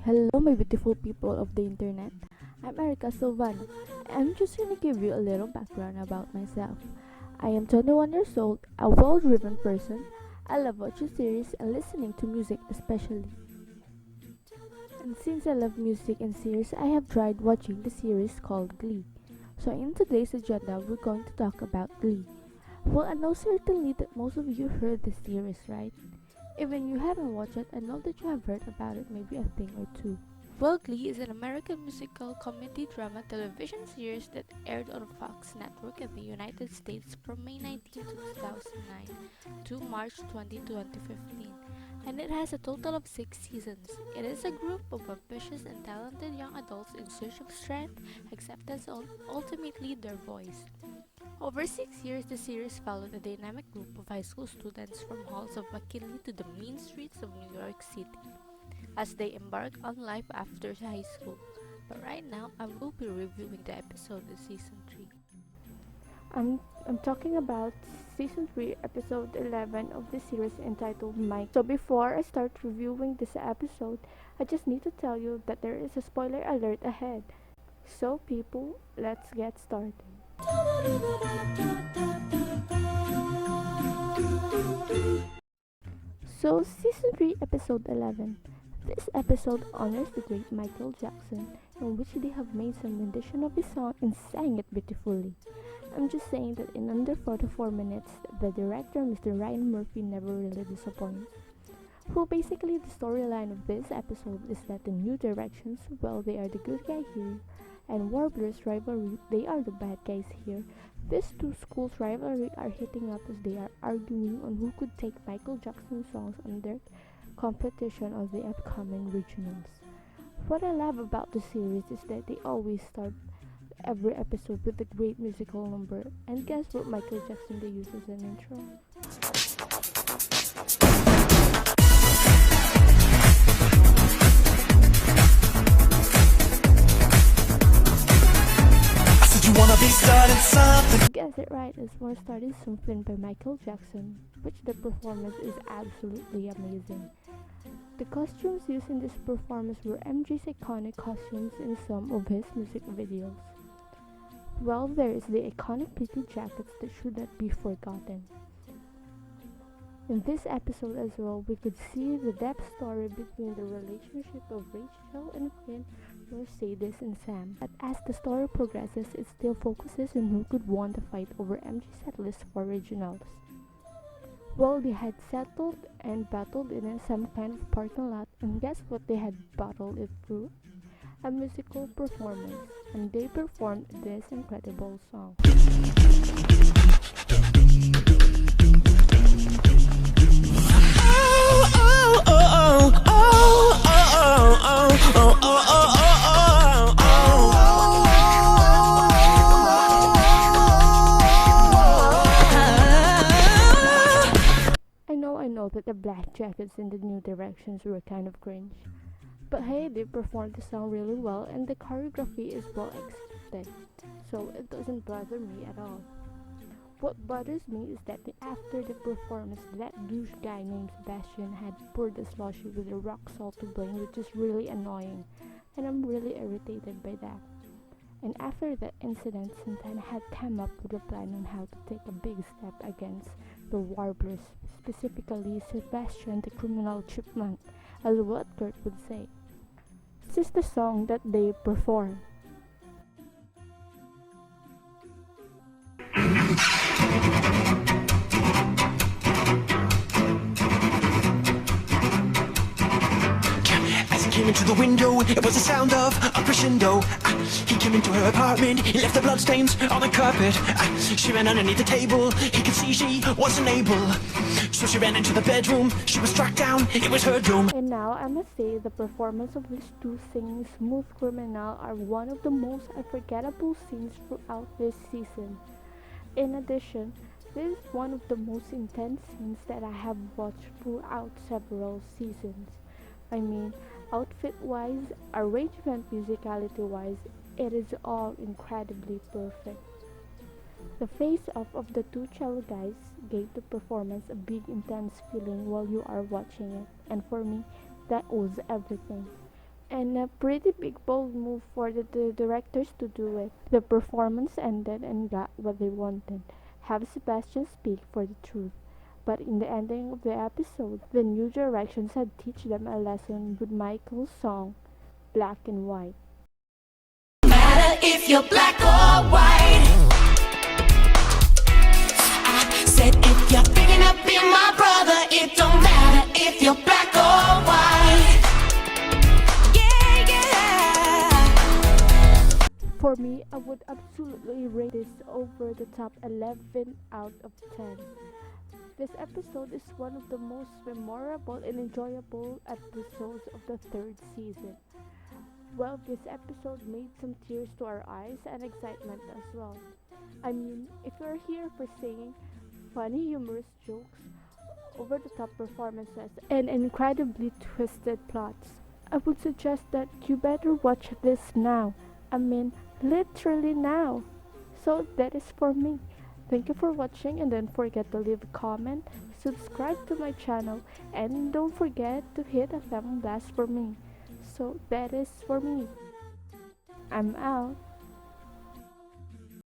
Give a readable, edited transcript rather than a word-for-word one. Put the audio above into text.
Hello, my beautiful people of the internet. I'm Erica Silvano. I'm just going to give you a little background about myself. I am 21 years old, a well driven person. I love watching series and listening to music, especially. And since I love music and series, I have tried watching the series called Glee. So, in today's agenda, we're going to talk about Glee. Well, I know certainly that most of you heard the series, right? Even you haven't watched it, I know that you have heard about it maybe a thing or two. Well, Glee is an American musical comedy drama television series that aired on Fox Network in the United States from May 19, 2009 to March 20, 2015, and it has a total of 6 seasons. It is a group of ambitious and talented young adults in search of strength, acceptance, and ultimately their voice. Over 6 years, the series followed a dynamic group of high school students from halls of McKinley to the mean streets of New York City as they embark on life after high school. But right now, I will be reviewing the episode of season 3. I'm talking about season 3, episode 11 of the series entitled Mike. So before I start reviewing this episode, I just need to tell you that there is a spoiler alert ahead. So people, let's get started. So, Season 3, Episode 11. This episode honors the great Michael Jackson, in which they have made some rendition of his song and sang it beautifully. I'm just saying that in under 44 minutes, the director, Mr. Ryan Murphy, never really disappoints. Well, basically, the storyline of this episode is that the New Directions, well, they are the good guy here, and Warblers rivalry, they are the bad guys here. These two schools' rivalry are heating up as they are arguing on who could take Michael Jackson's songs on their competition of the upcoming regionals. What I love about the series is that they always start every episode with a great musical number, and guess what Michael Jackson they use as an intro? Wanna be starting something. Guess it right, it's Wanna Starting Something by Michael Jackson, which the performance is absolutely amazing. The costumes used in this performance were MJ's iconic costumes in some of his music videos. Well, there is the iconic pretty jackets that should not be forgotten. In this episode as well, we could see the depth story between the relationship of Rachel and Finn, Mercedes and Sam. But as the story progresses, it still focuses on who could won the fight over MG's setlist for regionals. Well, they had settled and battled in some kind of parking lot, and guess what they had battled it through? A musical performance, and they performed this incredible song. I know that the black jackets in the New Directions were kind of cringe. But hey, they performed the song really well and the choreography is well executed, so it doesn't bother me at all. What bothers me is that after the performance, that douche guy named Sebastian had poured the slushy with the rock salt to blame, which is really annoying, and I'm really irritated by that. And after that incident, Santana had come up with a plan on how to take a big step against the Warblers, specifically Sebastian the criminal chipmunk, as what Kurt would say. This is the song that they perform. Came into the window, it was the sound of a crescendo. He came into her apartment, he left the bloodstains on the carpet. She ran underneath the table, he could see she wasn't able. So she ran into the bedroom, she was struck down, it was her doom. And now I must say the performance of these two singing Smooth Criminal are one of the most unforgettable scenes throughout this season. In addition, this is one of the most intense scenes that I have watched throughout several seasons. I mean, outfit-wise, arrangement musicality-wise, it is all incredibly perfect. The face-off of the two cello guys gave the performance a big intense feeling while you are watching it, and for me, that was everything. And a pretty big bold move for the directors to do it. The performance ended and got what they wanted. Have Sebastian speak for the truth. But in the ending of the episode, the new directions had teach them a lesson with Michael's song, Black and White. Matter if you're black or white. I said if you're thinking of being my brother, it don't matter if you're black or white. Yeah, yeah. For me, I would absolutely rate this over the top 11 out of 10. This episode is one of the most memorable and enjoyable episodes of the third season. Well, this episode made some tears to our eyes and excitement as well. I mean, if you're here for seeing funny, humorous jokes, over the top performances, and incredibly twisted plots, I would suggest that you better watch this now. I mean, literally now. So that is for me. Thank you for watching, and don't forget to leave a comment, subscribe to my channel, and don't forget to hit a thumb blast for me. So that is for me. I'm out.